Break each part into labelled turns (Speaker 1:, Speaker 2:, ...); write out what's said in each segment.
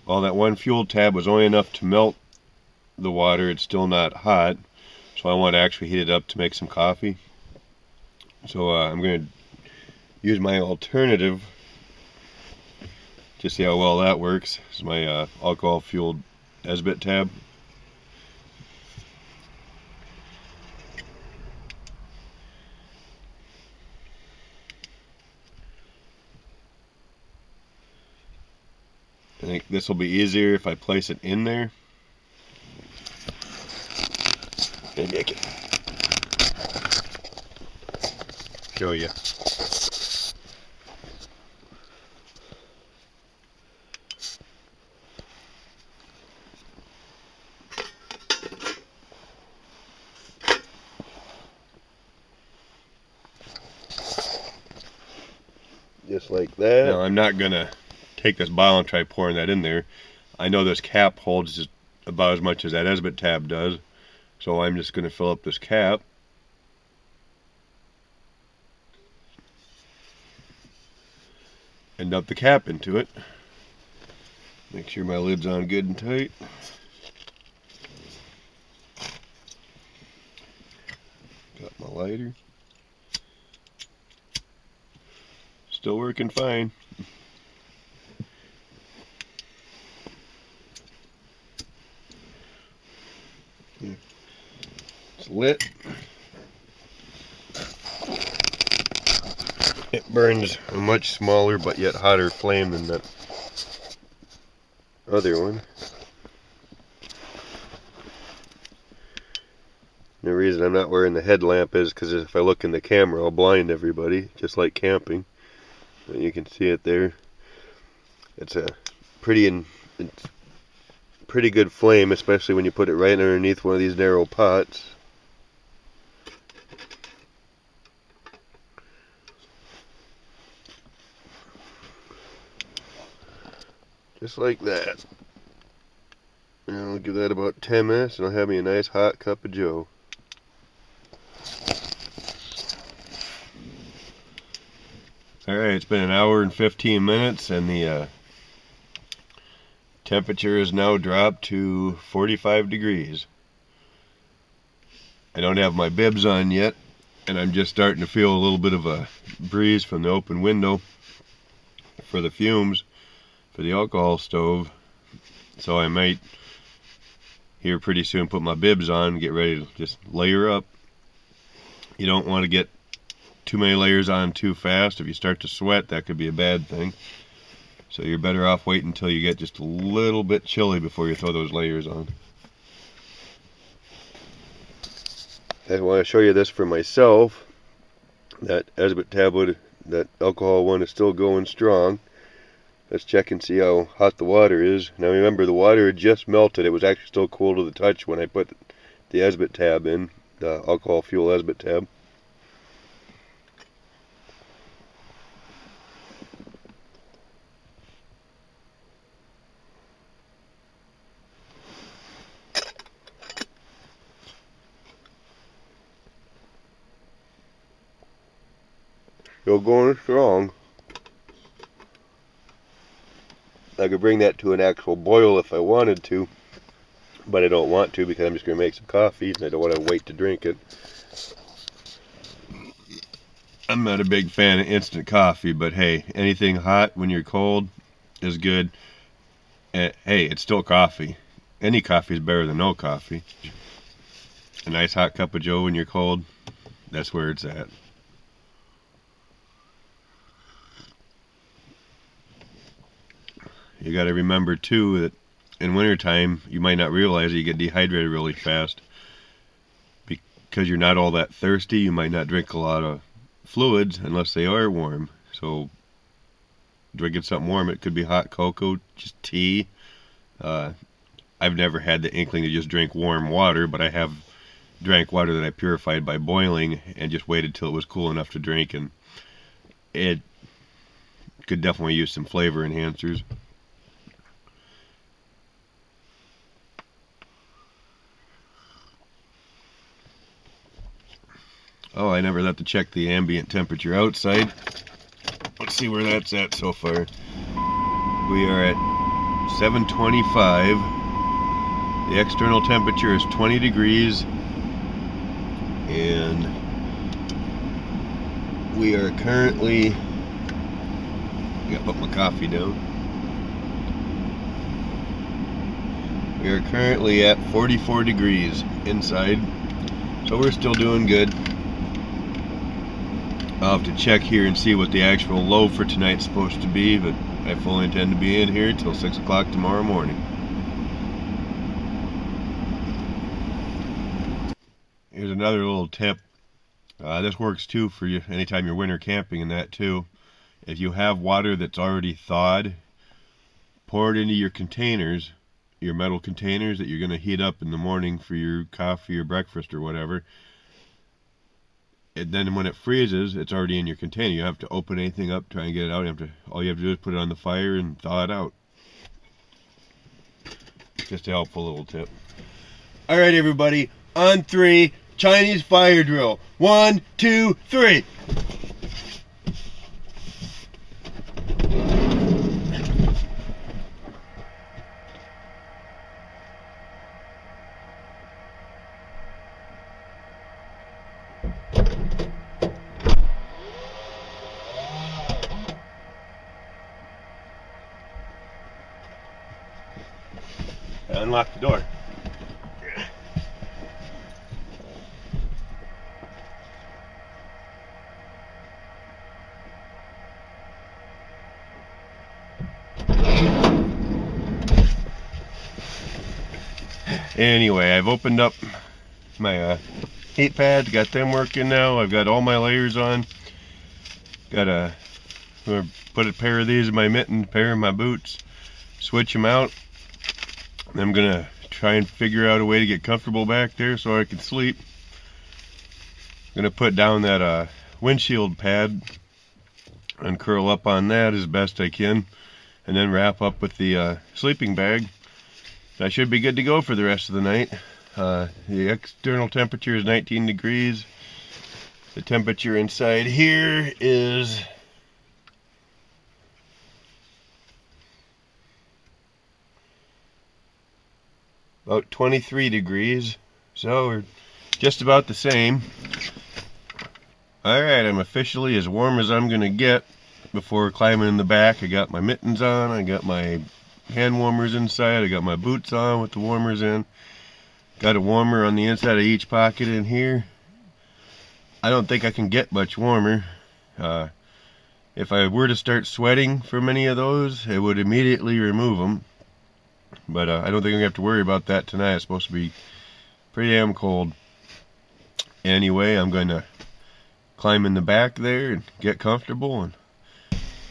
Speaker 1: Well, that one fuel tab was only enough to melt the water. It's still not hot, so I want to actually heat it up to make some coffee. So I'm going to use my alternative to see how well that works. This is my alcohol fueled Esbit tab. I think this will be easier if I place it in there. Maybe I can show you. Just like that. Now I'm not gonna take this bottle and try pouring that in there. I know this cap holds just about as much as that Esbit tab does, so I'm just gonna fill up this cap. And dump the cap into it. Make sure my lid's on good and tight. Got my lighter. Still working fine. It's lit. It burns a much smaller but yet hotter flame than that other one. The reason I'm not wearing the headlamp is because if I look in the camera I'll blind everybody, just like camping. You can see it there. It's a pretty good flame, especially when you put it right underneath one of these narrow pots. Just like that. And I'll give that about 10 minutes and I'll have me a nice hot cup of joe. Alright, it's been an hour and 15 minutes and the temperature is now dropped to 45 degrees. I don't have my bibs on yet, and I'm just starting to feel a little bit of a breeze from the open window for the fumes for the alcohol stove. So I might here pretty soon put my bibs on and get ready to just layer up. You don't want to get too many layers on too fast. If you start to sweat, that could be a bad thing. So you're better off waiting until you get just a little bit chilly before you throw those layers on. I want to show you this for myself. That Esbit tablet, that alcohol one, is still going strong. Let's check and see how hot the water is. Now remember, the water had just melted. It was actually still cool to the touch when I put the Esbit tab in, the alcohol fuel Esbit tab. Still going strong. I could bring that to an actual boil if I wanted to, but I don't want to because I'm just going to make some coffee and I don't want to wait to drink it. I'm not a big fan of instant coffee, but hey, anything hot when you're cold is good. Hey, it's still coffee. Any coffee is better than no coffee. A nice hot cup of joe when you're cold, that's where it's at. You got to remember too that in wintertime you might not realize that you get dehydrated really fast because you're not all that thirsty. You might not drink a lot of fluids unless they are warm. So drinking something warm, it could be hot cocoa, just tea. I've never had the inkling to just drink warm water, but I have drank water that I purified by boiling and just waited till it was cool enough to drink, and it could definitely use some flavor enhancers. Oh, I never thought to check the ambient temperature outside. Let's see where that's at so far. We are at 7:25. The external temperature is 20 degrees, and we are currently, I gotta put my coffee down. We are currently at 44 degrees inside, so we're still doing good. I'll have to check here and see what the actual low for tonight's supposed to be, but I fully intend to be in here until 6 o'clock tomorrow morning. Here's another little tip. This works too for you anytime you're winter camping and that too. If you have water that's already thawed, pour it into your containers, your metal containers that you're going to heat up in the morning for your coffee or breakfast or whatever. And then when it freezes, it's already in your container. You don't have to open anything up, try and get it out. All you have to do is put it on the fire and thaw it out. Just a helpful little tip. Alright everybody, on 3, Chinese fire drill. 1, 2, 3. Unlock the door. Anyway, I've opened up my heat pads, got them working now. I've got all my layers on. I'm gonna put a pair of these in my mitten, a pair in my boots, switch them out. I'm gonna try and figure out a way to get comfortable back there so I can sleep. I'm gonna put down that windshield pad and curl up on that as best I can, and then wrap up with the sleeping bag. I should be good to go for the rest of the night. The external temperature is 19 degrees. The temperature inside here is about 23 degrees, so we're just about the same. Alright, I'm officially as warm as I'm gonna get before climbing in the back. I got my mittens on, I got my hand warmers inside, I got my boots on with the warmers in. Got a warmer on the inside of each pocket in here. I don't think I can get much warmer. If I were to start sweating from any of those, it would immediately remove them. But I don't think I'm going to have to worry about that tonight. It's supposed to be pretty damn cold. Anyway, I'm going to climb in the back there and get comfortable and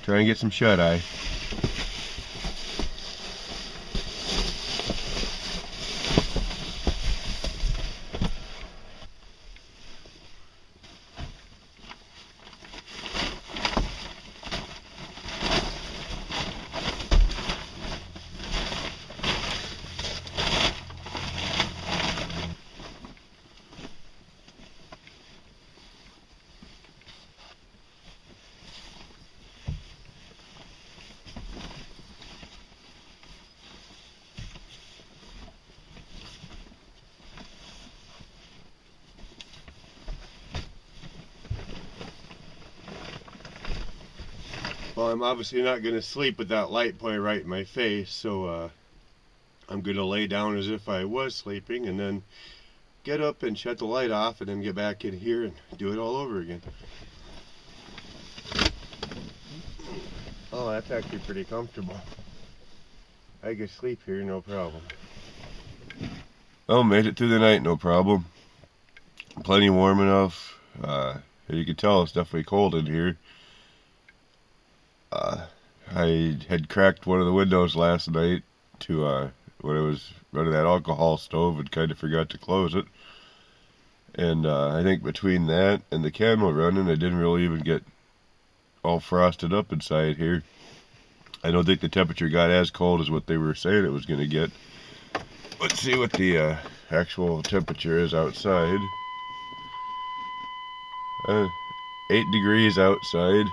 Speaker 1: try and get some shut-eye. Well, I'm obviously not going to sleep with that light point right in my face, so I'm going to lay down as if I was sleeping and then get up and shut the light off and then get back in here and do it all over again. Oh, that's actually pretty comfortable. I could sleep here, no problem. Oh, made it through the night, no problem. Plenty warm enough. As you can tell, it's definitely cold in here. I had cracked one of the windows last night to when I was running that alcohol stove and kind of forgot to close it. And I think between that and the candle running, I didn't really even get all frosted up inside here. I don't think the temperature got as cold as what they were saying it was going to get. Let's see what the actual temperature is outside. 8 degrees outside.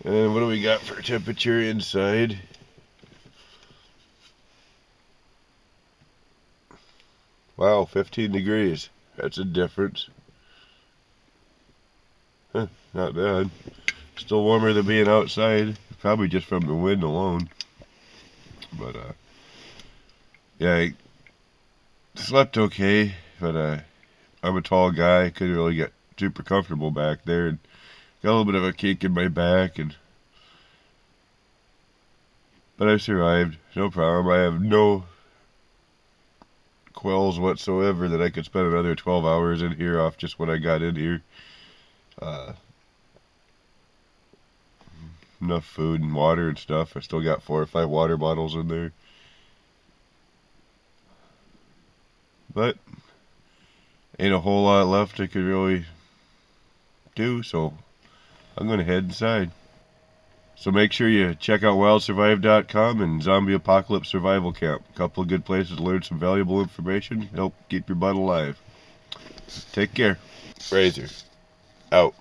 Speaker 1: And what do we got for temperature inside? Wow, 15 degrees. That's a difference. Huh, not bad. Still warmer than being outside. Probably just from the wind alone. But, yeah, I slept okay. But, I'm a tall guy. Couldn't really get super comfortable back there. And got a little bit of a kink in my back. But I survived. No problem. I have no quells whatsoever that I could spend another 12 hours in here off just what I got in here. Uh, enough food and water and stuff. I still got 4 or 5 water bottles in there. But ain't a whole lot left I could really do, so I'm going to head inside. So make sure you check out wildsurvive.com and Zombie Apocalypse Survival Camp. A couple of good places to learn some valuable information, help keep your butt alive. Take care. Razor. Out.